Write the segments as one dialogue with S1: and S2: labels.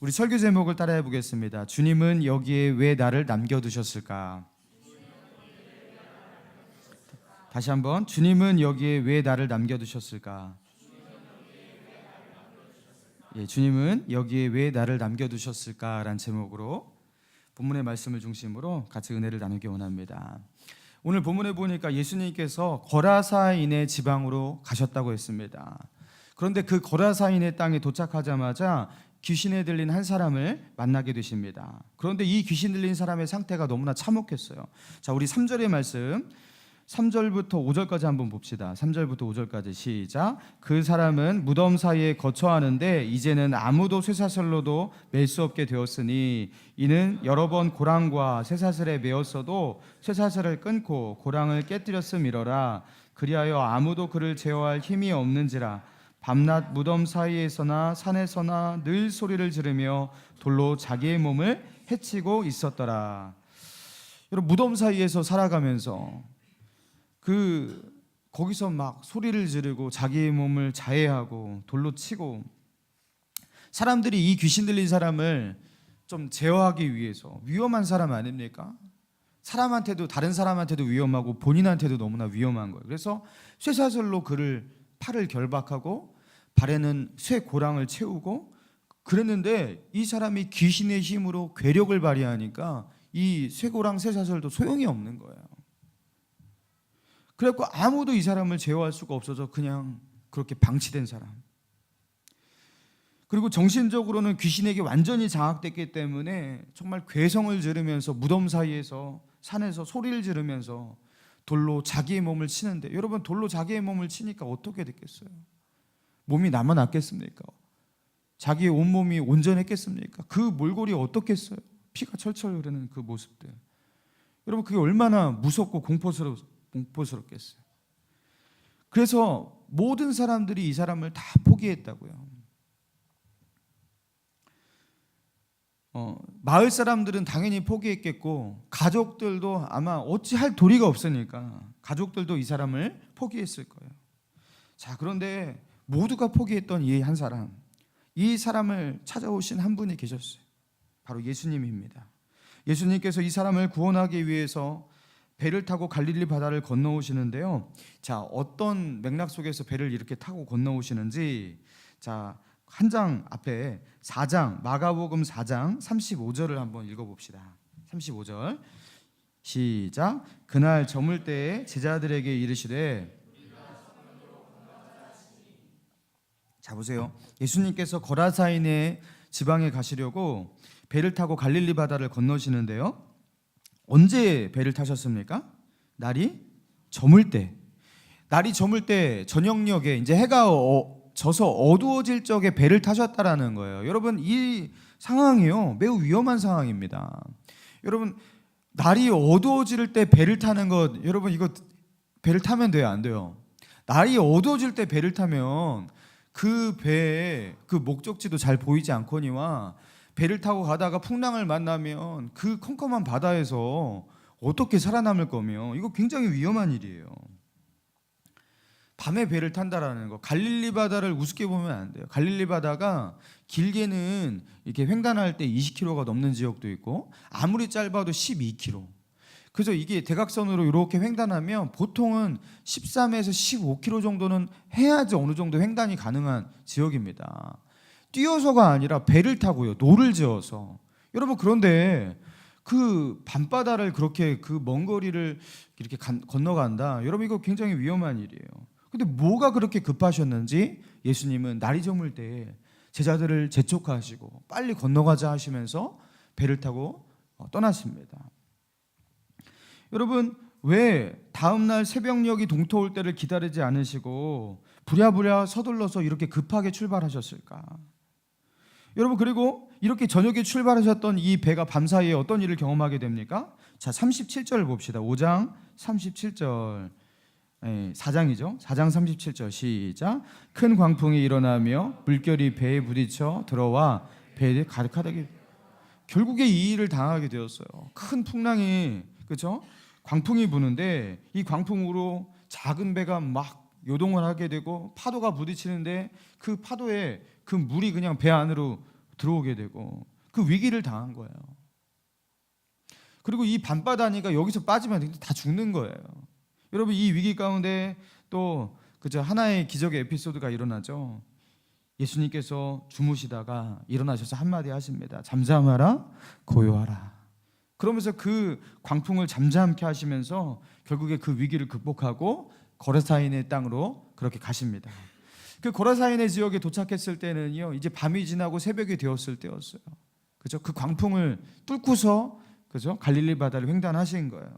S1: 우리 설교 제목을 따라해 보겠습니다. 주님은 여기에 왜 나를 남겨두셨을까? 다시 한번, 주님은 여기에 왜 나를 남겨두셨을까? 예, 주님은 여기에 왜 나를 남겨두셨을까라는 제목으로 본문의 말씀을 중심으로 같이 은혜를 나누기 원합니다. 오늘 본문에 보니까 예수님께서 거라사인의 지방으로 가셨다고 했습니다. 그런데 그 거라사인의 땅에 도착하자마자 귀신에 들린 한 사람을 만나게 되십니다. 그런데 이 귀신 들린 사람의 상태가 너무나 참혹했어요. 자, 우리 3절의 말씀 3절부터 5절까지 한번 봅시다. 3절부터 5절까지 시작. 그 사람은 무덤 사이에 거처하는데 이제는 아무도 쇠사슬로도 맬 수 없게 되었으니 이는 여러 번 고랑과 쇠사슬에 매었어도 쇠사슬을 끊고 고랑을 깨뜨렸음이러라. 그리하여 아무도 그를 제어할 힘이 없는지라. 밤낮 무덤 사이에서나 산에서나 늘 소리를 지르며 돌로 자기의 몸을 해치고 있었더라. 여러분, 무덤 사이에서 살아가면서 거기서 막 소리를 지르고 자기의 몸을 자해하고 돌로 치고, 사람들이 이 귀신 들린 사람을 좀 제어하기 위해서 위험한 사람 아닙니까? 사람한테도, 다른 사람한테도 위험하고 본인한테도 너무나 위험한 거예요. 그래서 쇠사슬로 그를 팔을 결박하고 발에는 쇠 고랑을 채우고 그랬는데, 이 사람이 귀신의 힘으로 괴력을 발휘하니까 이 쇠고랑 쇠사슬도 소용이 없는 거예요. 그래갖고 아무도 이 사람을 제어할 수가 없어서 그냥 그렇게 방치된 사람. 그리고 정신적으로는 귀신에게 완전히 장악됐기 때문에 정말 괴성을 지르면서 무덤 사이에서 산에서 소리를 지르면서 돌로 자기의 몸을 치는데, 여러분, 돌로 자기의 몸을 치니까 어떻게 됐겠어요? 몸이 남아났겠습니까? 자기의 온몸이 온전했겠습니까? 그 몰골이 어떻겠어요? 피가 철철 흐르는 그 모습들. 여러분, 그게 얼마나 무섭고 공포스럽겠어요. 그래서 모든 사람들이 이 사람을 다 포기했다고요. 마을 사람들은 당연히 포기했겠고, 가족들도 아마 어찌할 도리가 없으니까 가족들도 이 사람을 포기했을 거예요. 자, 그런데 모두가 포기했던 이 한 사람, 이 사람을 찾아오신 한 분이 계셨어요. 바로 예수님입니다. 예수님께서 이 사람을 구원하기 위해서 배를 타고 갈릴리 바다를 건너오시는데요. 자, 어떤 맥락 속에서 배를 이렇게 타고 건너오시는지, 자, 한 장 앞에 4장, 마가복음 4장 35절을 한번 읽어봅시다. 35절 시작. 그날 저물 때에 제자들에게 이르시되, 자 보세요. 예수님께서 거라사인의 지방에 가시려고 배를 타고 갈릴리 바다를 건너시는데요. 언제 배를 타셨습니까? 날이 저물 때. 날이 저물 때 저녁녘에 이제 해가 져서 어두워질 적에 배를 타셨다라는 거예요. 여러분, 이 상황이요, 매우 위험한 상황입니다. 여러분, 날이 어두워질 때 배를 타는 것, 여러분, 이거 배를 타면 돼요, 안 돼요? 날이 어두워질 때 배를 타면 그 배의 그 목적지도 잘 보이지 않거니와 배를 타고 가다가 풍랑을 만나면 그 컴컴한 바다에서 어떻게 살아남을 거며, 이거 굉장히 위험한 일이에요. 밤에 배를 탄다라는 거, 갈릴리 바다를 우습게 보면 안 돼요. 갈릴리 바다가 길게는 이렇게 횡단할 때 20km가 넘는 지역도 있고, 아무리 짧아도 12km. 그래서 이게 대각선으로 이렇게 횡단하면 보통은 13에서 15km 정도는 해야지 어느 정도 횡단이 가능한 지역입니다. 뛰어서가 아니라 배를 타고요, 노를 지어서. 여러분, 그런데 그 밤바다를 그렇게 그 먼 거리를 이렇게 건너간다. 여러분, 이거 굉장히 위험한 일이에요. 근데 뭐가 그렇게 급하셨는지 예수님은 날이 저물 때 제자들을 재촉하시고 빨리 건너가자 하시면서 배를 타고 떠나십니다. 여러분, 왜 다음날 새벽녘이 동토올 때를 기다리지 않으시고 부랴부랴 서둘러서 이렇게 급하게 출발하셨을까? 여러분, 그리고 이렇게 저녁에 출발하셨던 이 배가 밤사이에 어떤 일을 경험하게 됩니까? 자, 37절을 봅시다. 5장 37절. 4장이죠. 4장 37절 시작. 큰 광풍이 일어나며 물결이 배에 부딪혀 들어와 배에 가득하게, 결국에 이 일을 당하게 되었어요. 큰 풍랑이, 그렇죠? 광풍이 부는데 이 광풍으로 작은 배가 막 요동을 하게 되고 파도가 부딪히는데 그 파도에 그 물이 그냥 배 안으로 들어오게 되고 그 위기를 당한 거예요. 그리고 이 밤바다니까 여기서 빠지면 다 죽는 거예요. 여러분, 이 위기 가운데 또 하나의 기적의 에피소드가 일어나죠. 예수님께서 주무시다가 일어나셔서 한마디 하십니다. 잠잠하라, 고요하라. 그러면서 그 광풍을 잠잠케 하시면서 결국에 그 위기를 극복하고 거라사인의 땅으로 그렇게 가십니다. 그 거라사인의 지역에 도착했을 때는요, 이제 밤이 지나고 새벽이 되었을 때였어요. 그죠? 그 광풍을 뚫고서 그죠? 갈릴리 바다를 횡단하신 거예요.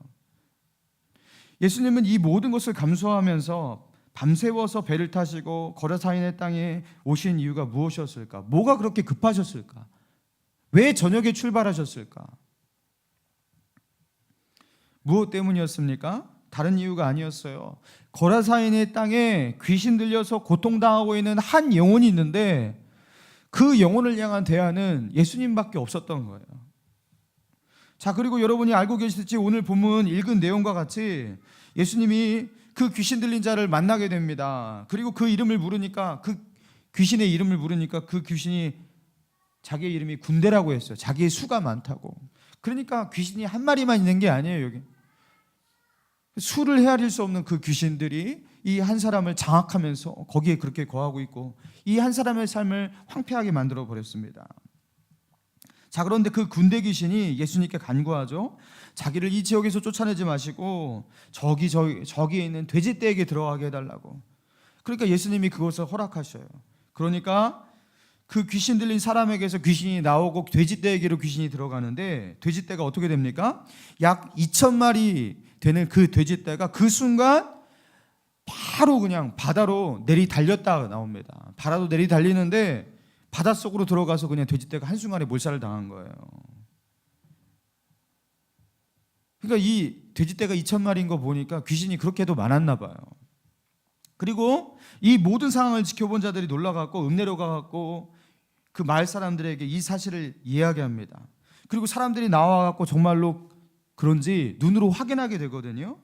S1: 예수님은 이 모든 것을 감수하면서 밤새워서 배를 타시고 거라사인의 땅에 오신 이유가 무엇이었을까? 뭐가 그렇게 급하셨을까? 왜 저녁에 출발하셨을까? 무엇 때문이었습니까? 다른 이유가 아니었어요. 거라사인의 땅에 귀신 들려서 고통당하고 있는 한 영혼이 있는데 그 영혼을 향한 대안은 예수님밖에 없었던 거예요. 자, 그리고 여러분이 알고 계시듯이 오늘 본문 읽은 내용과 같이 예수님이 그 귀신 들린 자를 만나게 됩니다. 그리고 그 이름을 물으니까, 그 귀신의 이름을 물으니까 그 귀신이 자기의 이름이 군대라고 했어요. 자기의 수가 많다고. 그러니까 귀신이 한 마리만 있는 게 아니에요. 여기 수를 헤아릴 수 없는 그 귀신들이 이 한 사람을 장악하면서 거기에 그렇게 거하고 있고 이 한 사람의 삶을 황폐하게 만들어 버렸습니다. 자, 그런데 그 군대 귀신이 예수님께 간구하죠. 자기를 이 지역에서 쫓아내지 마시고 저기에 있는 돼지떼에게 들어가게 해달라고. 그러니까 예수님이 그것을 허락하셔요. 그러니까 그 귀신 들린 사람에게서 귀신이 나오고 돼지떼에게로 귀신이 들어가는데 돼지떼가 어떻게 됩니까? 약 2,000마리 되는 그 돼지떼가 그 순간 바로 그냥 바다로 내리 달렸다 나옵니다. 바다로 내리 달리는데 바닷속으로 들어가서 그냥 돼지떼가 한순간에 몰살을 당한 거예요. 그러니까 이 돼지떼가 2,000마리인 거 보니까 귀신이 그렇게도 많았나 봐요. 그리고 이 모든 상황을 지켜본 자들이 놀라갖고 읍내려가갖고 그 마을 사람들에게 이 사실을 이야기합니다. 그리고 사람들이 나와갖고 정말로 그런지 눈으로 확인하게 되거든요.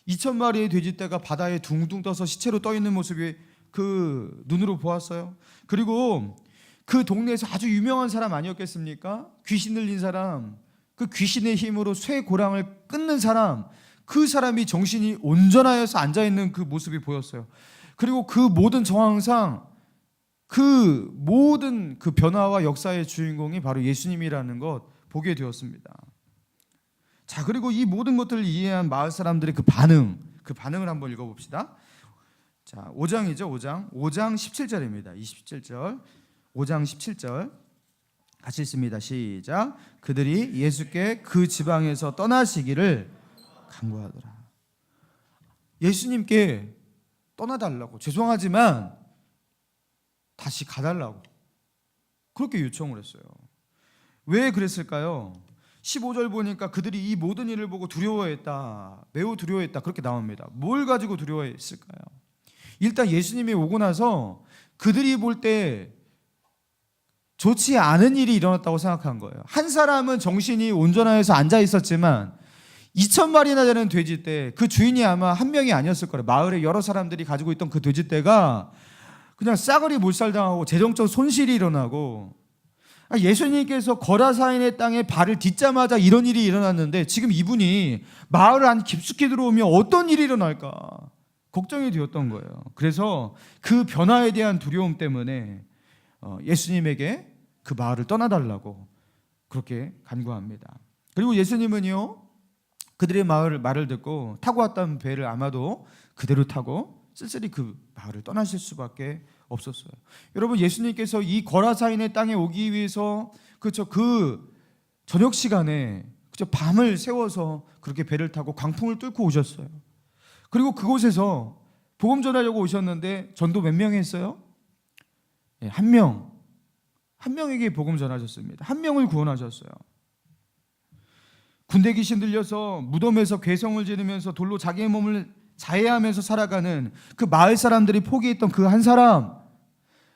S1: 2,000마리의 돼지떼가 바다에 둥둥 떠서 시체로 떠 있는 모습이 그 눈으로 보았어요. 그리고 그 동네에서 아주 유명한 사람 아니었겠습니까? 귀신 들린 사람, 그 귀신의 힘으로 쇠 고랑을 끊는 사람, 그 사람이 정신이 온전하여서 앉아있는 그 모습이 보였어요. 그리고 그 모든 정황상 그 모든 그 변화와 역사의 주인공이 바로 예수님이라는 것 보게 되었습니다. 자, 그리고 이 모든 것들을 이해한 마을 사람들의 그 반응을 한번 읽어봅시다. 자, 5장이죠. 5장 17절입니다. 27절, 5장 17절 같이 읽습니다. 시작. 그들이 예수께 그 지방에서 떠나시기를 간구하더라. 예수님께 떠나달라고, 죄송하지만 다시 가달라고 그렇게 요청을 했어요. 왜 그랬을까요? 15절 보니까 그들이 이 모든 일을 보고 두려워했다, 매우 두려워했다, 그렇게 나옵니다. 뭘 가지고 두려워했을까요? 일단 예수님이 오고 나서 그들이 볼 때 좋지 않은 일이 일어났다고 생각한 거예요. 한 사람은 정신이 온전하여서 앉아 있었지만 2,000마리나 되는 돼지떼, 그 주인이 아마 한 명이 아니었을 거예요. 마을에 여러 사람들이 가지고 있던 그 돼지떼가 그냥 싸그리 몰살당하고 재정적 손실이 일어나고, 예수님께서 거라사인의 땅에 발을 딛자마자 이런 일이 일어났는데 지금 이분이 마을 안 깊숙이 들어오면 어떤 일이 일어날까 걱정이 되었던 거예요. 그래서 그 변화에 대한 두려움 때문에 예수님에게 그 마을을 떠나달라고 그렇게 간구합니다. 그리고 예수님은요, 그들의 말을 듣고 타고 왔던 배를 아마도 그대로 타고 쓸쓸히 그 마을을 떠나실 수밖에 없었어요. 여러분, 예수님께서 이 거라사인의 땅에 오기 위해서 그렇죠, 그 저녁 시간에 그렇죠, 밤을 새워서 그렇게 배를 타고 광풍을 뚫고 오셨어요. 그리고 그곳에서 복음 전하려고 오셨는데 전도 몇 명이 했어요? 한 명에게 복음 전하셨습니다. 한 명을 구원하셨어요. 군대 귀신 들려서 무덤에서 괴성을 지르면서 돌로 자기의 몸을 자해하면서 살아가는 그 마을 사람들이 포기했던 그 한 사람,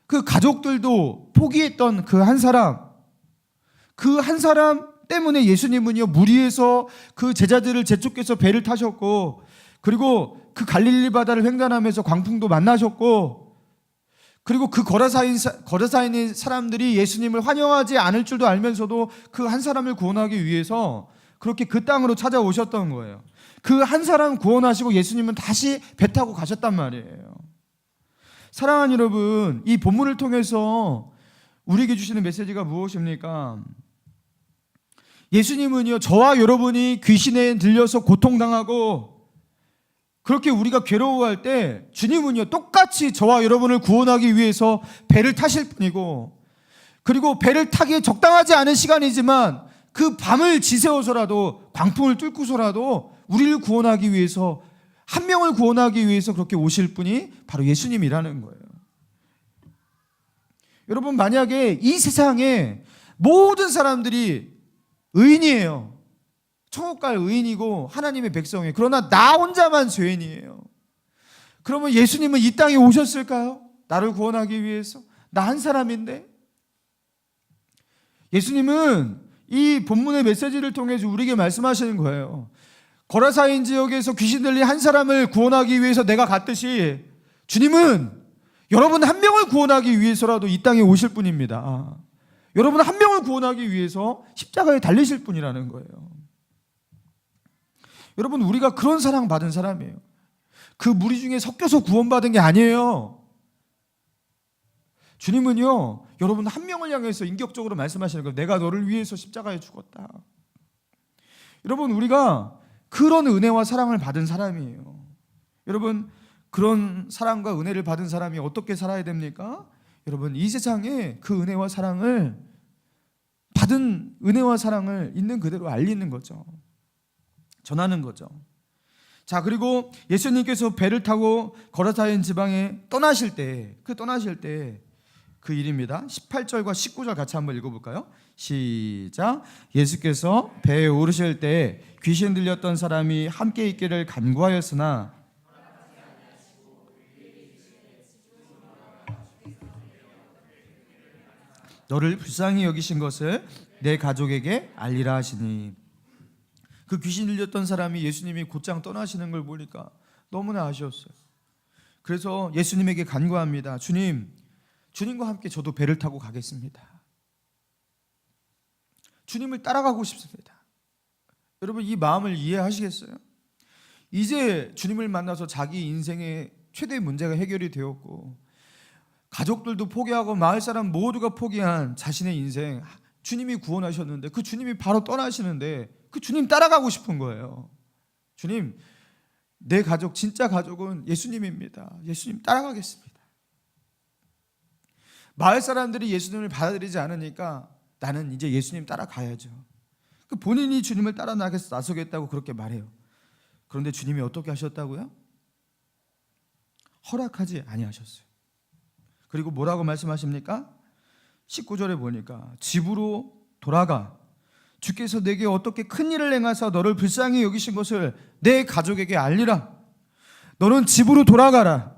S1: 그 가족들도 포기했던 그 한 사람, 그 한 사람 때문에 예수님은요, 물 위에서 그 제자들을 재촉해서 배를 타셨고, 그리고 그 갈릴리 바다를 횡단하면서 광풍도 만나셨고, 그리고 그 거라사에 있는 사람들이 예수님을 환영하지 않을 줄도 알면서도 그 한 사람을 구원하기 위해서 그렇게 그 땅으로 찾아오셨던 거예요. 그 한 사람 구원하시고 예수님은 다시 배 타고 가셨단 말이에요. 사랑하는 여러분, 이 본문을 통해서 우리에게 주시는 메시지가 무엇입니까? 예수님은요, 저와 여러분이 귀신에 들려서 고통당하고 그렇게 우리가 괴로워할 때 주님은요, 똑같이 저와 여러분을 구원하기 위해서 배를 타실 분이고, 그리고 배를 타기에 적당하지 않은 시간이지만 그 밤을 지새워서라도, 광풍을 뚫고서라도 우리를 구원하기 위해서, 한 명을 구원하기 위해서 그렇게 오실 분이 바로 예수님이라는 거예요. 여러분, 만약에 이 세상에 모든 사람들이 의인이에요. 천국 갈 의인이고 하나님의 백성이에요. 그러나 나 혼자만 죄인이에요. 그러면 예수님은 이 땅에 오셨을까요? 나를 구원하기 위해서? 나 한 사람인데? 예수님은 이 본문의 메시지를 통해서 우리에게 말씀하시는 거예요. 거라사인 지역에서 귀신 들린 한 사람을 구원하기 위해서 내가 갔듯이 주님은 여러분 한 명을 구원하기 위해서라도 이 땅에 오실 분입니다. 여러분 한 명을 구원하기 위해서 십자가에 달리실 분이라는 거예요. 여러분, 우리가 그런 사랑 받은 사람이에요. 그 무리 중에 섞여서 구원받은 게 아니에요. 주님은요, 여러분 한 명을 향해서 인격적으로 말씀하시는 거예요. 내가 너를 위해서 십자가에 죽었다. 여러분, 우리가 그런 은혜와 사랑을 받은 사람이에요. 여러분, 그런 사랑과 은혜를 받은 사람이 어떻게 살아야 됩니까? 여러분, 이 세상에 그 은혜와 사랑을 받은 은혜와 사랑을 있는 그대로 알리는 거죠. 전하는 거죠. 자, 그리고 예수님께서 배를 타고 거라사인 지방에 떠나실 때 그 일입니다. 18절과 19절 같이 한번 읽어볼까요? 시작. 예수께서 배에 오르실 때 귀신 들렸던 사람이 함께 있기를 간구하였으나 너를 불쌍히 여기신 것을 내 가족에게 알리라 하시니, 그 귀신 들렸던 사람이 예수님이 곧장 떠나시는 걸 보니까 너무나 아쉬웠어요. 그래서 예수님에게 간구합니다. 주님과 함께 저도 배를 타고 가겠습니다. 주님을 따라가고 싶습니다. 여러분, 이 마음을 이해하시겠어요? 이제 주님을 만나서 자기 인생의 최대 문제가 해결이 되었고, 가족들도 포기하고 마을 사람 모두가 포기한 자신의 인생, 주님이 구원하셨는데 그 주님이 바로 떠나시는데 그 주님 따라가고 싶은 거예요. 주님, 내 가족, 진짜 가족은 예수님입니다. 예수님 따라가겠습니다. 마을 사람들이 예수님을 받아들이지 않으니까 나는 이제 예수님 따라가야죠. 본인이 주님을 따라 나서겠다고 그렇게 말해요. 그런데 주님이 어떻게 하셨다고요? 허락하지 아니하셨어요. 그리고 뭐라고 말씀하십니까? 19절에 보니까 집으로 돌아가, 주께서 내게 어떻게 큰 일을 행하사 너를 불쌍히 여기신 것을 내 가족에게 알리라. 너는 집으로 돌아가라.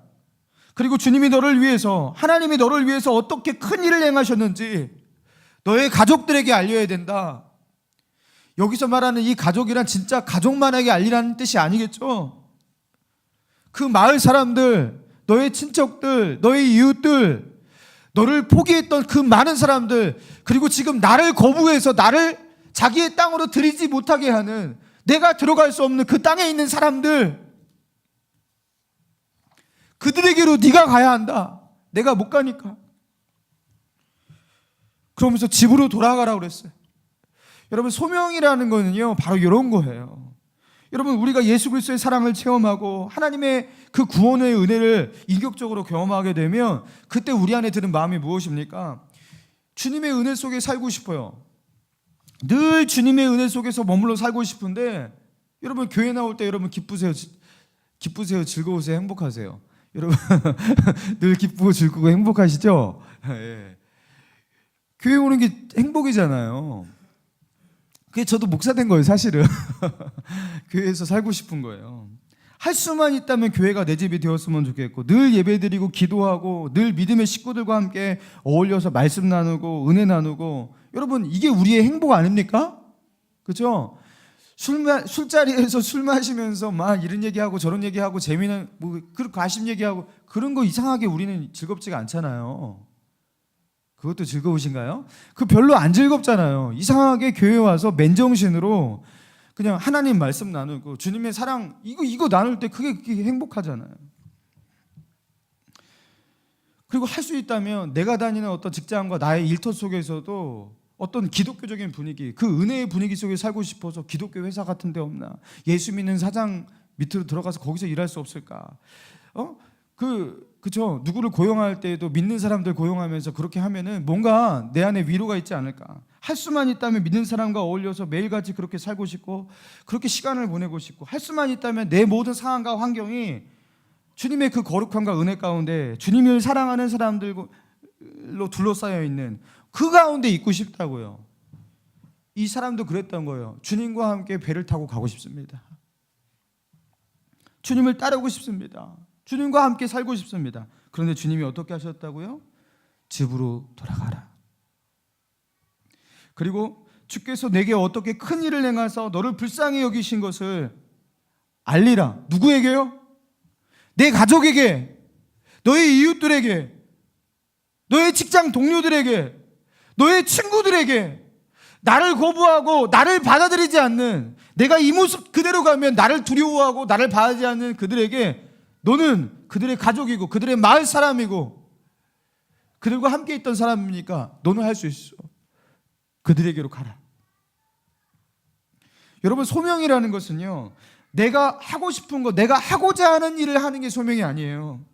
S1: 그리고 주님이 너를 위해서, 하나님이 너를 위해서 어떻게 큰 일을 행하셨는지 너의 가족들에게 알려야 된다. 여기서 말하는 이 가족이란 진짜 가족만에게 알리라는 뜻이 아니겠죠? 그 마을 사람들, 너의 친척들, 너의 이웃들, 너를 포기했던 그 많은 사람들, 그리고 지금 나를 거부해서 나를 자기의 땅으로 들이지 못하게 하는, 내가 들어갈 수 없는 그 땅에 있는 사람들, 그들에게로 네가 가야 한다. 내가 못 가니까. 그러면서 집으로 돌아가라고 그랬어요. 여러분, 소명이라는 거는요, 바로 이런 거예요. 여러분, 우리가 예수 그리스도의 사랑을 체험하고 하나님의 그 구원의 은혜를 인격적으로 경험하게 되면 그때 우리 안에 드는 마음이 무엇입니까? 주님의 은혜 속에 살고 싶어요. 늘 주님의 은혜 속에서 머물러 살고 싶은데, 여러분 교회 나올 때 여러분 기쁘세요, 즐거우세요, 행복하세요? 여러분 늘 기쁘고 즐거고 행복하시죠? 예. 교회 오는 게 행복이잖아요. 그게 저도 목사 된 거예요, 사실은. 교회에서 살고 싶은 거예요. 할 수만 있다면 교회가 내 집이 되었으면 좋겠고, 늘 예배드리고 기도하고 늘 믿음의 식구들과 함께 어울려서 말씀 나누고 은혜 나누고, 여러분 이게 우리의 행복 아닙니까? 그렇죠? 술자리에서 술 마시면서 막 이런 얘기하고 저런 얘기하고 재미난 그 가심 얘기하고 그런 거 이상하게 우리는 즐겁지가 않잖아요. 그것도 즐거우신가요? 그 별로 안 즐겁잖아요. 이상하게 교회 와서 맨정신으로 그냥 하나님 말씀 나누고 주님의 사랑 이거 나눌 때 그게 행복하잖아요. 그리고 할 수 있다면 내가 다니는 어떤 직장과 나의 일터 속에서도 어떤 기독교적인 분위기, 그 은혜의 분위기 속에 살고 싶어서 기독교 회사 같은 데 없나? 예수 믿는 사장 밑으로 들어가서 거기서 일할 수 없을까? 그죠? 누구를 고용할 때에도 믿는 사람들 고용하면서 그렇게 하면은 뭔가 내 안에 위로가 있지 않을까? 할 수만 있다면 믿는 사람과 어울려서 매일같이 그렇게 살고 싶고 그렇게 시간을 보내고 싶고 할 수만 있다면 내 모든 상황과 환경이 주님의 그 거룩함과 은혜 가운데 주님을 사랑하는 사람들로 둘러싸여 있는 그 가운데 있고 싶다고요. 이 사람도 그랬던 거예요. 주님과 함께 배를 타고 가고 싶습니다. 주님을 따르고 싶습니다. 주님과 함께 살고 싶습니다. 그런데 주님이 어떻게 하셨다고요? 집으로 돌아가라. 그리고 주께서 내게 어떻게 큰 일을 행하사 너를 불쌍히 여기신 것을 알리라. 누구에게요? 내 가족에게, 너의 이웃들에게, 너의 직장 동료들에게, 너의 친구들에게, 나를 거부하고 나를 받아들이지 않는, 내가 이 모습 그대로 가면 나를 두려워하고 나를 받아들이지 않는 그들에게 너는 그들의 가족이고 그들의 마을 사람이고 그들과 함께 있던 사람이니까 너는 할 수 있어. 그들에게로 가라. 여러분, 소명이라는 것은요, 내가 하고 싶은 거, 내가 하고자 하는 일을 하는 게 소명이 아니에요.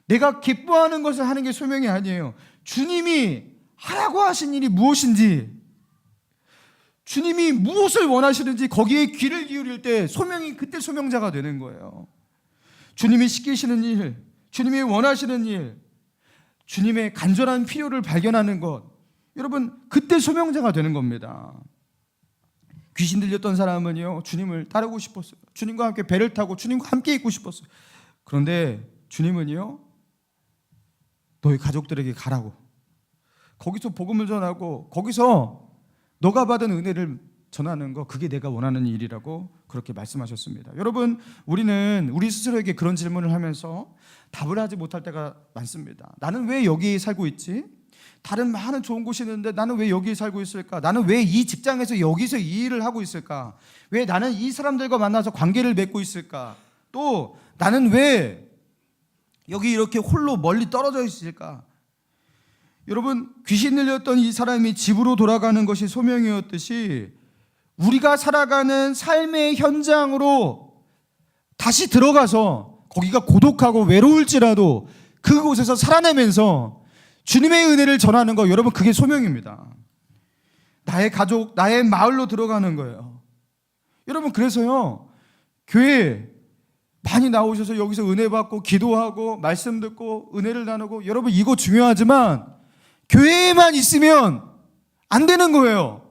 S1: 내가 기뻐하는 것을 하는 게 소명이 아니에요. 주님이 하라고 하신 일이 무엇인지, 주님이 무엇을 원하시는지 거기에 귀를 기울일 때 소명이 그때 소명자가 되는 거예요. 주님이 시키시는 일, 주님이 원하시는 일, 주님의 간절한 필요를 발견하는 것, 여러분 그때 소명자가 되는 겁니다. 귀신 들렸던 사람은요, 주님을 따르고 싶었어요. 주님과 함께 배를 타고 주님과 함께 있고 싶었어요. 그런데 주님은요, 너희 가족들에게 가라고, 거기서 복음을 전하고 거기서 너가 받은 은혜를 전하는 거, 그게 내가 원하는 일이라고 그렇게 말씀하셨습니다. 여러분, 우리는 우리 스스로에게 그런 질문을 하면서 답을 하지 못할 때가 많습니다. 나는 왜 여기 살고 있지? 다른 많은 좋은 곳이 있는데 나는 왜 여기 살고 있을까? 나는 왜 이 직장에서 여기서 이 일을 하고 있을까? 왜 나는 이 사람들과 만나서 관계를 맺고 있을까? 또 나는 왜 여기 이렇게 홀로 멀리 떨어져 있을까? 여러분, 귀신 들렸던 이 사람이 집으로 돌아가는 것이 소명이었듯이 우리가 살아가는 삶의 현장으로 다시 들어가서 거기가 고독하고 외로울지라도 그곳에서 살아내면서 주님의 은혜를 전하는 거, 여러분 그게 소명입니다. 나의 가족, 나의 마을로 들어가는 거예요. 여러분, 그래서요, 교회 많이 나오셔서 여기서 은혜 받고 기도하고 말씀 듣고 은혜를 나누고, 여러분 이거 중요하지만 교회에만 있으면 안 되는 거예요.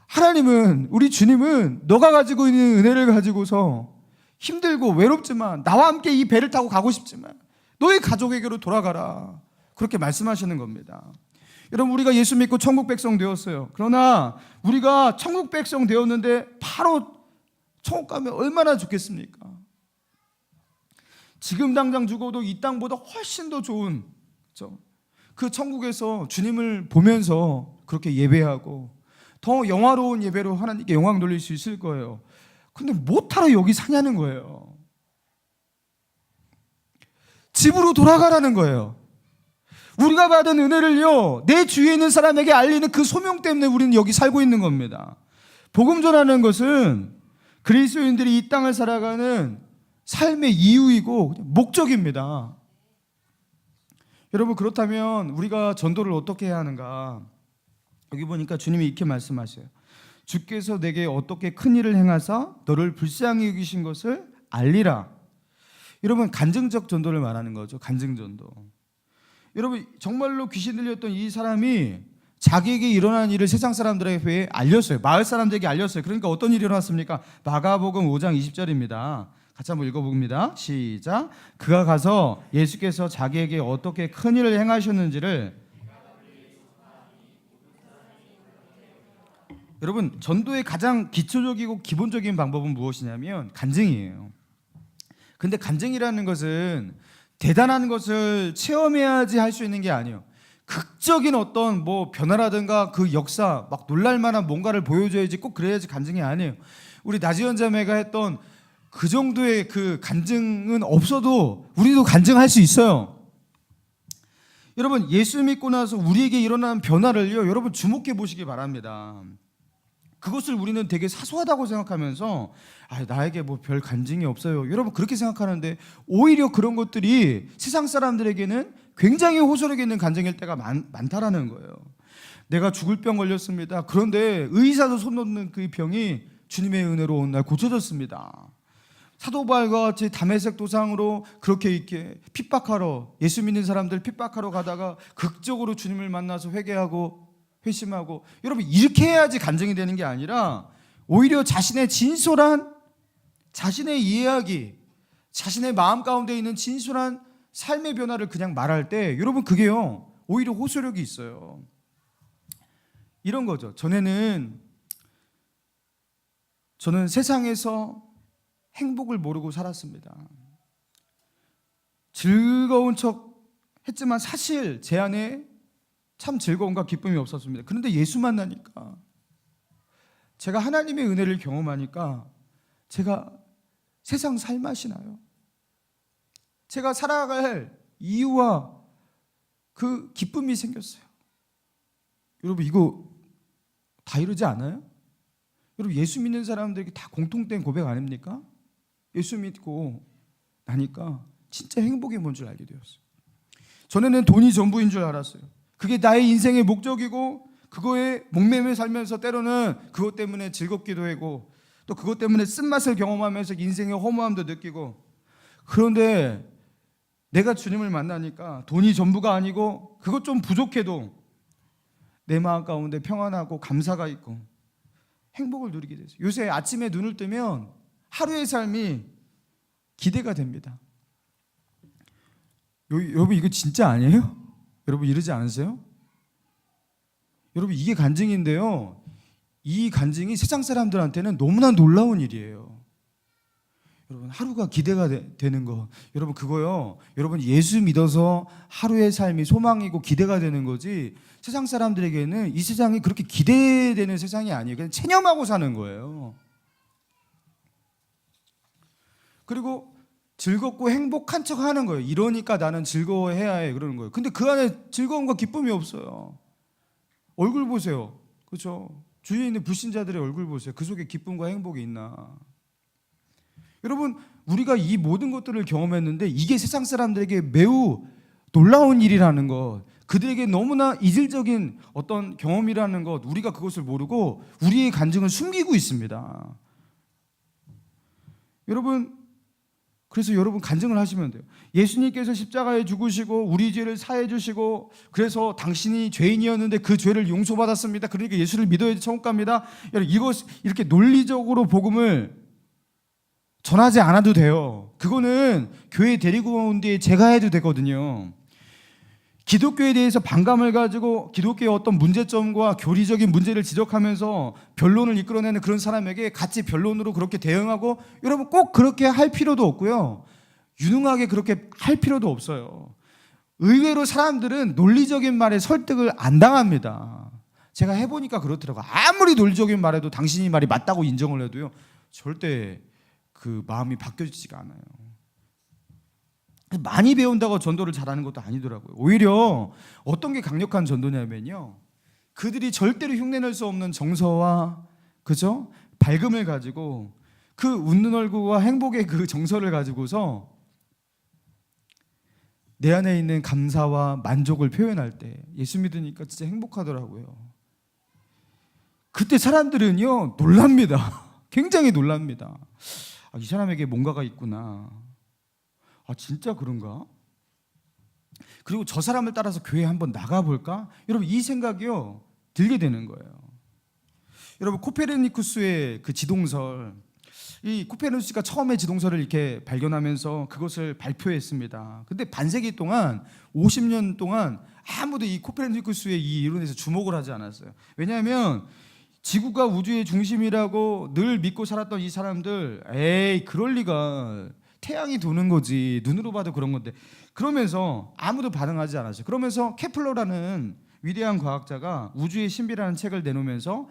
S1: 하나님은, 우리 주님은 너가 가지고 있는 은혜를 가지고서 힘들고 외롭지만, 나와 함께 이 배를 타고 가고 싶지만 너의 가족에게로 돌아가라, 그렇게 말씀하시는 겁니다. 여러분, 우리가 예수 믿고 천국 백성 되었어요. 그러나 우리가 천국 백성 되었는데 바로 천국 가면 얼마나 좋겠습니까? 지금 당장 죽어도 이 땅보다 훨씬 더 좋은, 그렇죠? 그 천국에서 주님을 보면서 그렇게 예배하고 더 영화로운 예배로 하나님께 영광 돌릴 수 있을 거예요. 근데 못하러 여기 사냐는 거예요. 집으로 돌아가라는 거예요. 우리가 받은 은혜를요, 내 주위에 있는 사람에게 알리는 그 소명 때문에 우리는 여기 살고 있는 겁니다. 복음 전하는 것은 그리스도인들이 이 땅을 살아가는 삶의 이유이고 목적입니다. 여러분, 그렇다면 우리가 전도를 어떻게 해야 하는가? 여기 보니까 주님이 이렇게 말씀하셔요. 주께서 내게 어떻게 큰 일을 행하사 너를 불쌍히 여기신 것을 알리라. 여러분, 간증적 전도를 말하는 거죠. 간증 전도. 여러분, 정말로 귀신 들렸던 이 사람이 자기에게 일어난 일을 세상 사람들에게 알렸어요. 마을 사람들에게 알렸어요. 그러니까 어떤 일이 일어났습니까? 마가복음 5장 20절입니다. 같이 한번 읽어봅니다. 시작. 그가 가서 예수께서 자기에게 어떻게 큰 일을 행하셨는지를 여러분, 전도의 가장 기초적이고 기본적인 방법은 무엇이냐면 간증이에요. 근데 간증이라는 것은 대단한 것을 체험해야지 할 수 있는 게 아니에요. 극적인 어떤 뭐 변화라든가 그 역사, 막 놀랄만한 뭔가를 보여줘야지, 꼭 그래야지 간증이 아니에요. 우리 나지연 자매가 했던 그 정도의 그 간증은 없어도 우리도 간증할 수 있어요. 여러분, 예수 믿고 나서 우리에게 일어난 변화를요, 여러분 주목해 보시기 바랍니다. 그것을 우리는 되게 사소하다고 생각하면서 나에게 뭐 별 간증이 없어요, 여러분 그렇게 생각하는데, 오히려 그런 것들이 세상 사람들에게는 굉장히 호소력 있는 간증일 때가 많다라는 거예요. 내가 죽을 병 걸렸습니다. 그런데 의사도 손 놓는 그 병이 주님의 은혜로 온 날 고쳐졌습니다. 사도 바울과 같이 다메섹 도상으로 그렇게 이렇게 핍박하러, 예수 믿는 사람들 핍박하러 가다가 극적으로 주님을 만나서 회개하고 회심하고, 여러분 이렇게 해야지 간증이 되는 게 아니라 오히려 자신의 진솔한, 자신의 이야기, 자신의 마음 가운데 있는 진솔한 삶의 변화를 그냥 말할 때, 여러분 그게요 오히려 호소력이 있어요. 이런 거죠. 저는 세상에서 행복을 모르고 살았습니다. 즐거운 척 했지만 사실 제 안에 참 즐거움과 기쁨이 없었습니다. 그런데 예수 만나니까, 제가 하나님의 은혜를 경험하니까 제가 세상 살맛이 나요. 제가 살아갈 이유와 그 기쁨이 생겼어요. 여러분 이거 다 이러지 않아요? 여러분 예수 믿는 사람들에게 다 공통된 고백 아닙니까? 예수 믿고 나니까 진짜 행복이 뭔 줄 알게 되었어요. 전에는 돈이 전부인 줄 알았어요. 그게 나의 인생의 목적이고, 그거에 목매며 살면서 때로는 그것 때문에 즐겁기도 하고, 또 그것 때문에 쓴맛을 경험하면서 인생의 허무함도 느끼고. 그런데 내가 주님을 만나니까 돈이 전부가 아니고, 그것 좀 부족해도 내 마음 가운데 평안하고 감사가 있고 행복을 누리게 됐어요. 요새 아침에 눈을 뜨면 하루의 삶이 기대가 됩니다. 여러분 이거 진짜 아니에요? 여러분 이러지 않으세요? 여러분 이게 간증인데요, 이 간증이 세상 사람들한테는 너무나 놀라운 일이에요. 여러분 하루가 기대가 되는 거, 여러분 그거요, 여러분 예수 믿어서 하루의 삶이 소망이고 기대가 되는 거지, 세상 사람들에게는 이 세상이 그렇게 기대되는 세상이 아니에요. 그냥 체념하고 사는 거예요. 그리고 즐겁고 행복한 척 하는 거예요. 이러니까 나는 즐거워해야 해, 그러는 거예요. 근데 그 안에 즐거움과 기쁨이 없어요. 얼굴 보세요. 그렇죠? 주위에 있는 불신자들의 얼굴 보세요. 그 속에 기쁨과 행복이 있나? 여러분 우리가 이 모든 것들을 경험했는데 이게 세상 사람들에게 매우 놀라운 일이라는 것, 그들에게 너무나 이질적인 어떤 경험이라는 것, 우리가 그것을 모르고 우리의 간증을 숨기고 있습니다. 여러분, 그래서 여러분 간증을 하시면 돼요. 예수님께서 십자가에 죽으시고 우리 죄를 사해 주시고, 그래서 당신이 죄인이었는데 그 죄를 용서받았습니다. 그러니까 예수를 믿어야지 천국 갑니다. 여러분 이것 이렇게 논리적으로 복음을 전하지 않아도 돼요. 그거는 교회 데리고 온 뒤에 제가 해도 되거든요. 기독교에 대해서 반감을 가지고 기독교의 어떤 문제점과 교리적인 문제를 지적하면서 변론을 이끌어내는 그런 사람에게 같이 변론으로 그렇게 대응하고, 여러분 꼭 그렇게 할 필요도 없고요, 유능하게 그렇게 할 필요도 없어요. 의외로 사람들은 논리적인 말에 설득을 안 당합니다. 제가 해보니까 그렇더라고요. 아무리 논리적인 말해도, 당신이 말이 맞다고 인정을 해도요, 절대 그 마음이 바뀌어지지가 않아요. 많이 배운다고 전도를 잘하는 것도 아니더라고요. 오히려 어떤 게 강력한 전도냐면요, 그들이 절대로 흉내낼 수 없는 정서와, 그죠? 밝음을 가지고, 그 웃는 얼굴과 행복의 그 정서를 가지고서 내 안에 있는 감사와 만족을 표현할 때 예수 믿으니까 진짜 행복하더라고요. 그때 사람들은요 놀랍니다. 굉장히 놀랍니다. 이 사람에게 뭔가가 있구나. 진짜 그런가? 그리고 저 사람을 따라서 교회에 한번 나가볼까? 여러분 이 생각이요 들게 되는 거예요. 여러분 코페르니쿠스의 그 지동설, 이 코페르니쿠스가 처음에 지동설을 이렇게 발견하면서 그것을 발표했습니다. 근데 반세기 동안, 50년 동안 아무도 이 코페르니쿠스의 이 이론에서 주목을 하지 않았어요. 왜냐하면 지구가 우주의 중심이라고 늘 믿고 살았던 이 사람들, 에이 그럴 리가, 태양이 도는 거지, 눈으로 봐도 그런 건데, 그러면서 아무도 반응하지 않았어요. 그러면서 케플러라는 위대한 과학자가 우주의 신비라는 책을 내놓으면서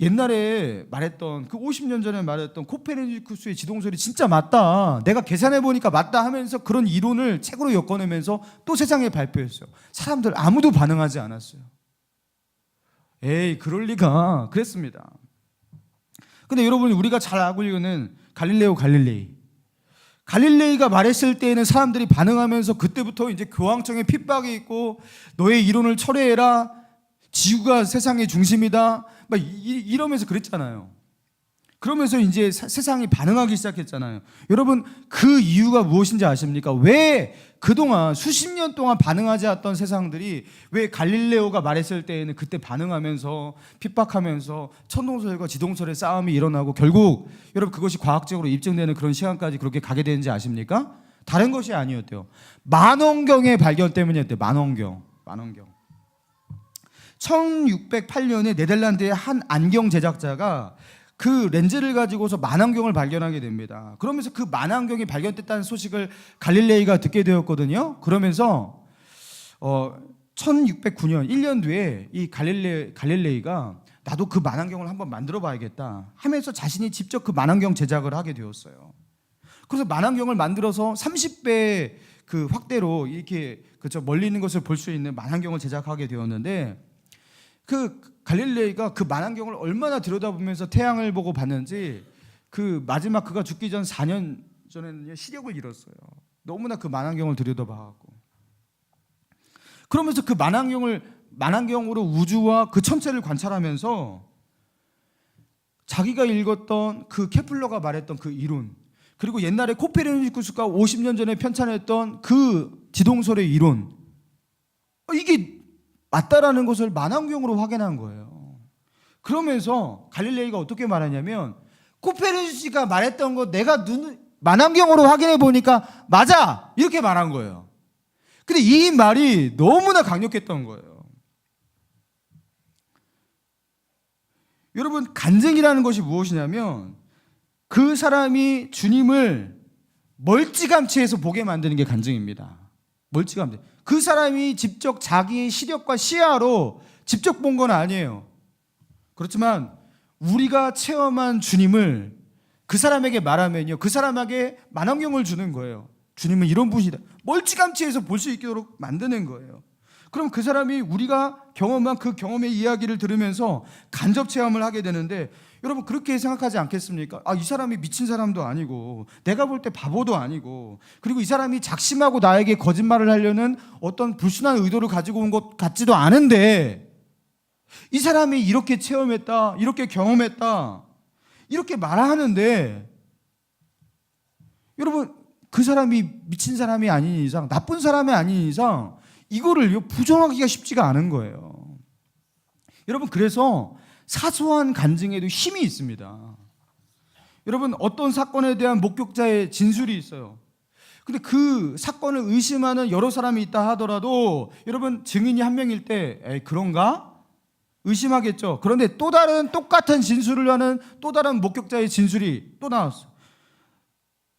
S1: 옛날에 말했던, 그 50년 전에 말했던 코페르니쿠스의 지동설이 진짜 맞다, 내가 계산해 보니까 맞다 하면서 그런 이론을 책으로 엮어내면서 또 세상에 발표했어요. 사람들 아무도 반응하지 않았어요. 에이 그럴 리가, 그랬습니다. 근데 여러분, 우리가 잘 알고 있는 갈릴레오 갈릴레이가 말했을 때에는 사람들이 반응하면서 그때부터 이제 교황청의 핍박이 있고, 너의 이론을 철회해라, 지구가 세상의 중심이다, 막 이러면서 그랬잖아요. 그러면서 이제 세상이 반응하기 시작했잖아요. 여러분, 그 이유가 무엇인지 아십니까? 왜 그동안 수십 년 동안 반응하지 않았던 세상들이 왜 갈릴레오가 말했을 때에는 그때 반응하면서 핍박하면서 천동설과 지동설의 싸움이 일어나고, 결국 여러분 그것이 과학적으로 입증되는 그런 시간까지 그렇게 가게 되는지 아십니까? 다른 것이 아니었대요. 만원경의 발견 때문이었대요. 만원경. 1608년에 네덜란드의 한 안경 제작자가 그 렌즈를 가지고서 만안경을 발견하게 됩니다. 그러면서 그 만안경이 발견됐다는 소식을 갈릴레이가 듣게 되었거든요. 그러면서 1609년 1년 뒤에 이 갈릴레이가 나도 그 만안경을 한번 만들어 봐야겠다 하면서 자신이 직접 그 만안경 제작을 하게 되었어요. 그래서 만안경을 만들어서 30배 그 확대로 이렇게 그죠, 멀리 있는 것을 볼 수 있는 만안경을 제작하게 되었는데, 그 갈릴레이가 그 만안경을 얼마나 들여다보면서 태양을 보고 봤는지, 그 마지막 그가 죽기 전 4년 전에는 시력을 잃었어요. 너무나 그 만안경을 들여다봐갖고. 그러면서 그 만안경으로 우주와 그 천체를 관찰하면서 자기가 읽었던 그 케플러가 말했던 그 이론, 그리고 옛날에 코페르니쿠스가 50년 전에 편찬했던 그 지동설의 이론, 이게 맞다라는 것을 만안경으로 확인한 거예요. 그러면서 갈릴레이가 어떻게 말하냐면, 코페르니쿠스가 말했던 거 내가 만안경으로 확인해 보니까 맞아, 이렇게 말한 거예요. 근데 이 말이 너무나 강력했던 거예요. 여러분, 간증이라는 것이 무엇이냐면 그 사람이 주님을 멀찌감치해서 보게 만드는 게 간증입니다. 멀찌감치. 그 사람이 직접 자기의 시력과 시야로 직접 본 건 아니에요. 그렇지만 우리가 체험한 주님을 그 사람에게 말하면요, 그 사람에게 만안경을 주는 거예요. 주님은 이런 분이다, 멀찌감치해서 볼 수 있도록 만드는 거예요. 그럼 그 사람이 우리가 경험한 그 경험의 이야기를 들으면서 간접 체험을 하게 되는데, 여러분 그렇게 생각하지 않겠습니까? 이 사람이 미친 사람도 아니고 내가 볼 때 바보도 아니고, 그리고 이 사람이 작심하고 나에게 거짓말을 하려는 어떤 불순한 의도를 가지고 온 것 같지도 않은데, 이 사람이 이렇게 체험했다, 이렇게 경험했다, 이렇게 말하는데, 여러분 그 사람이 미친 사람이 아닌 이상, 나쁜 사람이 아닌 이상 이거를 부정하기가 쉽지가 않은 거예요. 여러분, 그래서 사소한 간증에도 힘이 있습니다. 여러분, 어떤 사건에 대한 목격자의 진술이 있어요. 근데 그 사건을 의심하는 여러 사람이 있다 하더라도, 여러분 증인이 한 명일 때 에이 그런가? 의심하겠죠. 그런데 또 다른 똑같은 진술을 하는 또 다른 목격자의 진술이 또 나왔어요.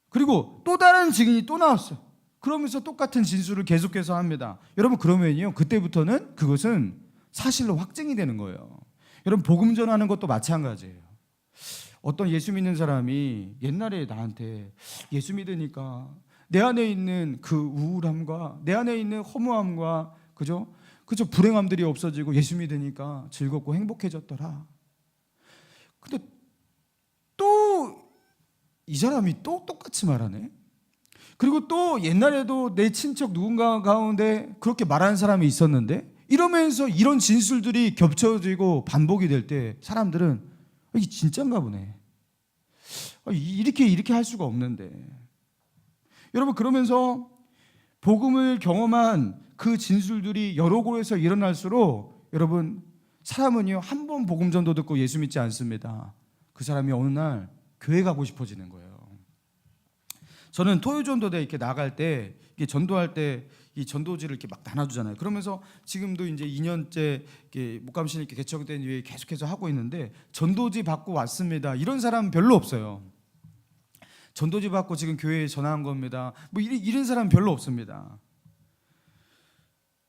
S1: 그리고 또 다른 증인이 또 나왔어요. 그러면서 똑같은 진술을 계속해서 합니다. 여러분, 그러면요 그때부터는 그것은 사실로 확증이 되는 거예요. 여러분, 복음 전하는 것도 마찬가지예요. 어떤 예수 믿는 사람이 옛날에 나한테 예수 믿으니까 내 안에 있는 그 우울함과 내 안에 있는 허무함과 그죠 불행함들이 없어지고 예수 믿으니까 즐겁고 행복해졌더라. 근데 또 이 사람이 또 똑같이 말하네. 그리고 또 옛날에도 내 친척 누군가 가운데 그렇게 말하는 사람이 있었는데, 이러면서 이런 진술들이 겹쳐지고 반복이 될 때 사람들은 이게 진짠가 보네, 이렇게 할 수가 없는데. 여러분, 그러면서 복음을 경험한 그 진술들이 여러 곳에서 일어날수록, 여러분 사람은요 한 번 복음 전도 듣고 예수 믿지 않습니다. 그 사람이 어느 날 교회 가고 싶어지는 거예요. 저는 토요전도대 이렇게 나갈 때, 이게 전도할 때 이 전도지를 이렇게 막 나눠주잖아요. 그러면서 지금도 이제 2년째 목감신이 이렇게 개척된 이후에 계속해서 하고 있는데 전도지 받고 왔습니다. 이런 사람 별로 없어요. 전도지 받고 지금 교회에 전화한 겁니다. 뭐 이런 사람 별로 없습니다.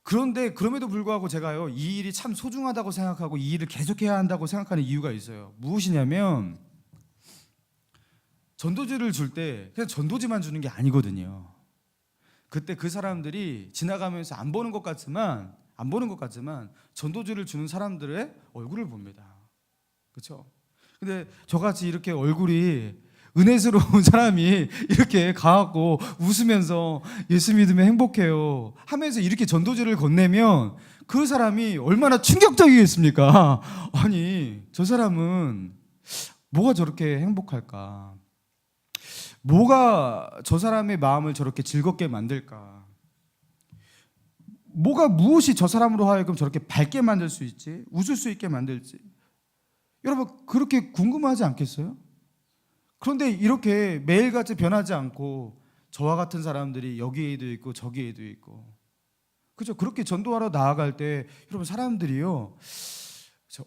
S1: 그런데 그럼에도 불구하고 제가요 이 일이 참 소중하다고 생각하고 이 일을 계속해야 한다고 생각하는 이유가 있어요. 무엇이냐면 전도지를 줄 때 그냥 전도지만 주는 게 아니거든요. 그때 그 사람들이 지나가면서 안 보는 것 같지만 전도지를 주는 사람들의 얼굴을 봅니다. 그렇죠? 근데 저같이 이렇게 얼굴이 은혜스러운 사람이 이렇게 가갖고 웃으면서 예수 믿으면 행복해요 하면서 이렇게 전도지를 건네면 그 사람이 얼마나 충격적이겠습니까? 아니 저 사람은 뭐가 저렇게 행복할까? 뭐가 저 사람의 마음을 저렇게 즐겁게 만들까? 무엇이 저 사람으로 하여금 저렇게 밝게 만들 수 있지? 웃을 수 있게 만들지? 여러분 그렇게 궁금하지 않겠어요? 그런데 이렇게 매일같이 변하지 않고 저와 같은 사람들이 여기에도 있고 저기에도 있고 그렇죠? 그렇게 전도하러 나아갈 때 여러분 사람들이요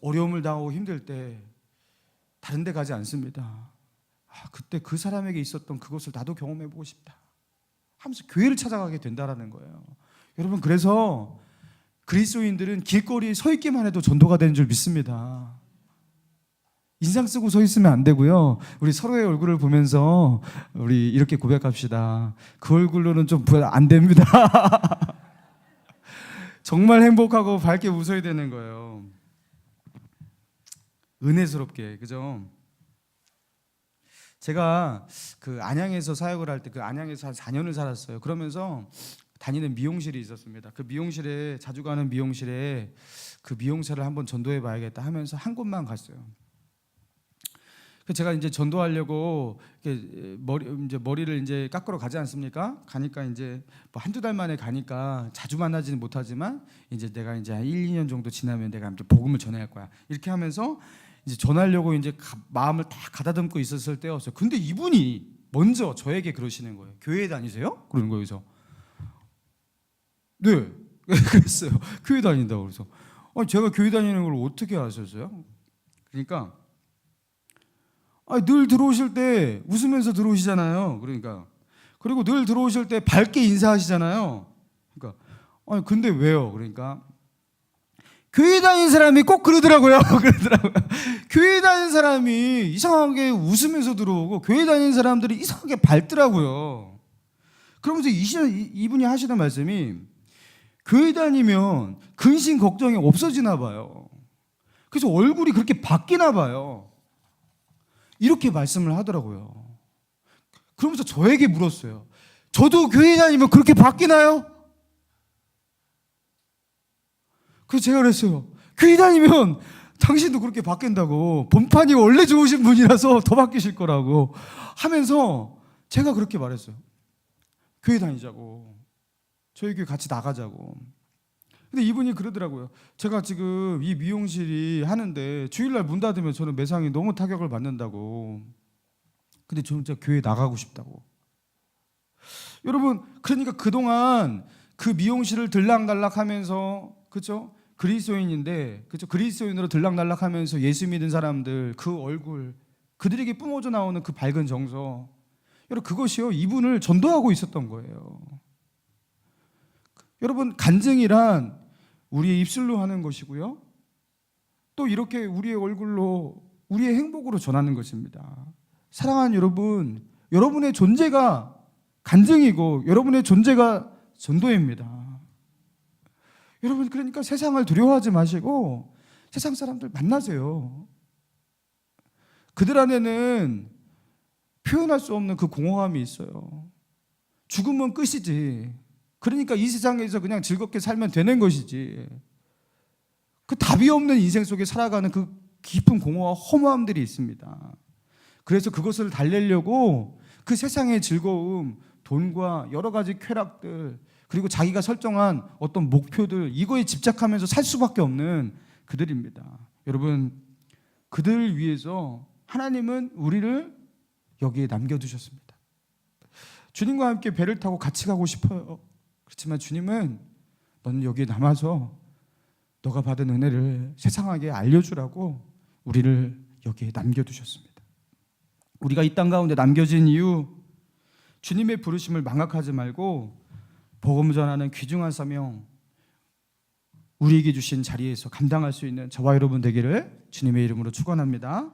S1: 어려움을 당하고 힘들 때 다른 데 가지 않습니다. 그때 그 사람에게 있었던 그것을 나도 경험해보고 싶다 하면서 교회를 찾아가게 된다라는 거예요. 여러분 그래서 그리스도인들은 길거리에 서 있기만 해도 전도가 되는 줄 믿습니다. 인상 쓰고 서 있으면 안 되고요. 우리 서로의 얼굴을 보면서 우리 이렇게 고백합시다. 그 얼굴로는 좀 안 됩니다. 정말 행복하고 밝게 웃어야 되는 거예요. 은혜스럽게, 그죠? 제가 그 안양에서 사역을 할 때 그 안양에서 한 4년을 살았어요. 그러면서 다니는 미용실이 있었습니다. 그 미용실에 자주 가는 미용실에 그 미용사를 한번 전도해 봐야겠다 하면서 한 곳만 갔어요. 제가 이제 전도하려고 머리를 이제 깎으러 가지 않습니까? 가니까 이제 뭐 한두 달 만에 가니까 자주 만나지는 못하지만 이제 내가 이제 한 1, 2년 정도 지나면 내가 이제 복음을 전할 거야. 이렇게 하면서 이제 전하려고 이제 마음을 딱 가다듬고 있었을 때였어요. 근데 이분이 먼저 저에게 그러시는 거예요. 교회 다니세요? 그러는 거예요. 그래서 네, 그랬어요. 교회 다닌다고. 그래서 제가 교회 다니는 걸 어떻게 아셨어요? 그러니까 늘 들어오실 때 웃으면서 들어오시잖아요. 그러니까 그리고 늘 들어오실 때 밝게 인사하시잖아요. 그러니까 근데 왜요? 그러니까 교회 다니는 사람이 꼭 그러더라고요. 교회 다니는 사람이 이상하게 웃으면서 들어오고 교회 다니는 사람들이 이상하게 밝더라고요. 그러면서 이분이 하시는 말씀이 교회 다니면 근심 걱정이 없어지나 봐요. 그래서 얼굴이 그렇게 바뀌나 봐요. 이렇게 말씀을 하더라고요. 그러면서 저에게 물었어요. 저도 교회 다니면 그렇게 바뀌나요? 그래서 제가 그랬어요. 교회 다니면 당신도 그렇게 바뀐다고. 본판이 원래 좋으신 분이라서 더 바뀌실 거라고 하면서 제가 그렇게 말했어요. 교회 다니자고. 저희 교회 같이 나가자고. 근데 이분이 그러더라고요. 제가 지금 이 미용실이 하는데 주일날 문 닫으면 저는 매상이 너무 타격을 받는다고. 근데 저는 진짜 교회 나가고 싶다고. 여러분 그러니까 그동안 그 미용실을 들락날락하면서 그렇죠? 그리스도인인데 그렇죠? 그리스도인으로 들락날락하면서 예수 믿은 사람들 그 얼굴 그들에게 뿜어져 나오는 그 밝은 정서 여러분 그것이요 이분을 전도하고 있었던 거예요. 여러분 간증이란 우리의 입술로 하는 것이고요. 또 이렇게 우리의 얼굴로 우리의 행복으로 전하는 것입니다. 사랑하는 여러분, 여러분의 존재가 간증이고 여러분의 존재가 전도입니다. 여러분 그러니까 세상을 두려워하지 마시고 세상 사람들 만나세요. 그들 안에는 표현할 수 없는 그 공허함이 있어요. 죽으면 끝이지. 그러니까 이 세상에서 그냥 즐겁게 살면 되는 것이지. 그 답이 없는 인생 속에 살아가는 그 깊은 공허와 허무함들이 있습니다. 그래서 그것을 달래려고 그 세상의 즐거움, 돈과 여러 가지 쾌락들 그리고 자기가 설정한 어떤 목표들 이거에 집착하면서 살 수밖에 없는 그들입니다. 여러분 그들을 위해서 하나님은 우리를 여기에 남겨두셨습니다. 주님과 함께 배를 타고 같이 가고 싶어요. 그렇지만 주님은 너는 여기에 남아서 너가 받은 은혜를 세상에게 알려주라고 우리를 여기에 남겨두셨습니다. 우리가 이 땅 가운데 남겨진 이유, 주님의 부르심을 망각하지 말고 복음 전하는 귀중한 사명, 우리에게 주신 자리에서 감당할 수 있는 저와 여러분 되기를 주님의 이름으로 축원합니다.